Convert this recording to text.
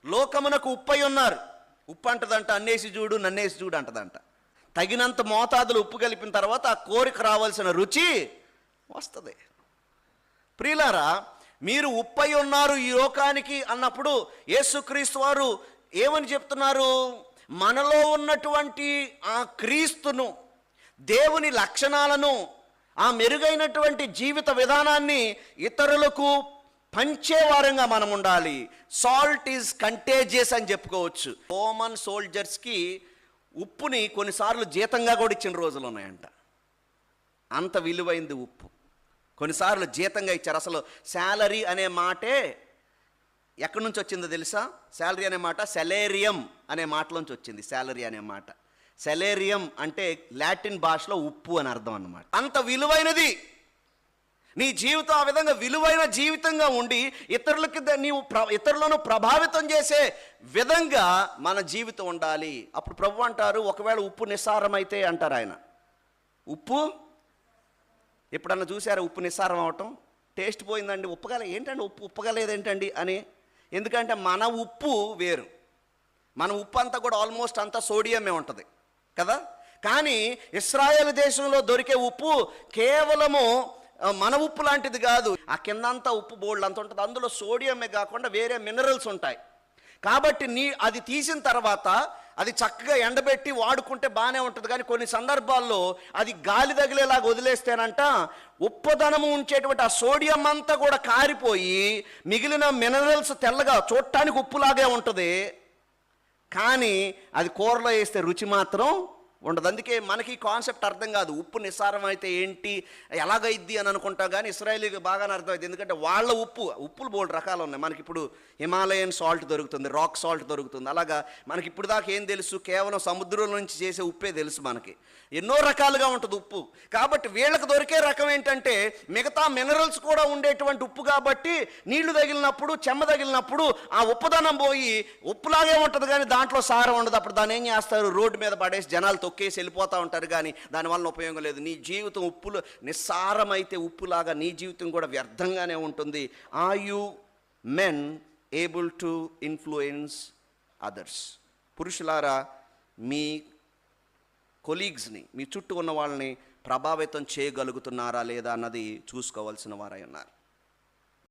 లోకమునకు ఉప్పై ఉన్నారు. ఉప్పు అంటదంట అన్నేసి చూడు నన్నేసి చూడు అంటదంట. తగినంత మోతాదులు ఉప్పు కలిపిన తర్వాత ఆ కోరిక రావాల్సిన రుచి వస్తుంది. ప్రియులారా, మీరు ఉప్పై ఉన్నారు ఈ లోకానికి అన్నప్పుడు యేసుక్రీస్తు వారు ఏమని చెప్తున్నారు? మనలో ఉన్నటువంటి ఆ క్రీస్తును, దేవుని లక్షణాలను, ఆ మెరుగైనటువంటి జీవిత విధానాన్ని ఇతరులకు పంచేవారంగా మనం ఉండాలి. సాల్ట్ ఈజ్ కంటేజియస్ అని చెప్పుకోవచ్చు. రోమన్ సోల్జర్స్కి ఉప్పుని కొన్నిసార్లు జీతంగా కూడా ఇచ్చిన రోజులు ఉన్నాయంట. అంత విలువైంది ఉప్పు. కొన్నిసార్లు జీతంగా ఇచ్చారు. అసలు శాలరీ అనే మాటే ఎక్కడి నుంచి వచ్చిందో తెలుసా? శాలరీ అనే మాట సెలేరియం అనే మాటలోంచి వచ్చింది. శాలరీ అనే మాట, సెలేరియం అంటే లాటిన్ భాషలో ఉప్పు అని అర్థం అన్నమాట. అంత విలువైనది నీ జీవితం. ఆ విధంగా విలువైన జీవితంగా ఉండి ఇతరులను ప్రభావితం చేసే విధంగా మన జీవితం ఉండాలి. అప్పుడు ప్రభు అంటారు, ఒకవేళ ఉప్పు నిస్సారమైతే అంటారు ఆయన. ఉప్పు ఎప్పుడన్నా చూసారా ఉప్పు నిస్సారం అవటం? టేస్ట్ పోయిందండి, ఉప్పగల ఏంటండి ఉప్పు ఉప్పగలేదేంటండి అని. ఎందుకంటే మన ఉప్పు వేరు. మన ఉప్పు అంతా కూడా ఆల్మోస్ట్ అంతా సోడియమే ఉంటుంది కదా. కానీ ఇశ్రాయేలు దేశంలో దొరికే ఉప్పు కేవలము మన ఉప్పు లాంటిది కాదు. ఆ కిందంతా ఉప్పు బోల్డ్ అంత ఉంటుంది. అందులో సోడియమే కాకుండా వేరే మినరల్స్ ఉంటాయి. కాబట్టి అది తీసిన తర్వాత అది చక్కగా ఎండబెట్టి వాడుకుంటే బాగానే ఉంటుంది. కానీ కొన్ని సందర్భాల్లో అది గాలి తగిలేలాగా వదిలేస్తేనంట ఉప్పుదనము ఉంచేటువంటి ఆ సోడియం అంతా కూడా కారిపోయి మిగిలిన మినరల్స్ తెల్లగా చూడటానికి ఉప్పులాగే ఉంటుంది. కానీ అది కూరలో వేస్తే రుచి మాత్రం ఉండదు. అందుకే మనకి కాన్సెప్ట్ అర్థం కాదు. ఉప్పు నిస్సారం అయితే ఏంటి, ఎలాగైద్ది అని అనుకుంటాం. కానీ ఇశ్రాయేలీకి బాగానే అర్థమైంది. ఎందుకంటే వాళ్ళ ఉప్పులు బోల్డ్ రకాలు ఉన్నాయి. మనకి ఇప్పుడు హిమాలయన్ సాల్ట్ దొరుకుతుంది, రాక్ సాల్ట్ దొరుకుతుంది. అలాగా మనకి ఇప్పుడు దాకా ఏం తెలుసు? కేవలం సముద్రం నుంచి చేసే ఉప్పే తెలుసు మనకి. ఎన్నో రకాలుగా ఉంటుంది ఉప్పు. కాబట్టి వీళ్ళకి దొరికే రకం ఏంటంటే మిగతా మినరల్స్ కూడా ఉండేటువంటి ఉప్పు. కాబట్టి నీళ్లు తగిలినప్పుడు, చెమ్మ తగిలినప్పుడు ఆ ఉప్పుదనం పోయి ఉప్పులాగే ఉంటుంది కానీ దాంట్లో సారం ఉండదు. అప్పుడు దాన్ని ఏం చేస్తారు? రోడ్డు మీద పడేసి జనాలు తొక్కేసి వెళ్ళిపోతూ ఉంటారు. కానీ దానివల్ల ఉపయోగం లేదు. నీ జీవితం నిస్సారమైతే ఉప్పులాగా నీ జీవితం కూడా వ్యర్థంగానే ఉంటుంది. Are you men able to influence others? పురుషులారా, మీ కొలీగ్స్ని, మీ చుట్టూ ఉన్న వాళ్ళని ప్రభావితం చేయగలుగుతున్నారా లేదా అన్నది చూసుకోవాల్సిన వారై ఉన్నారు.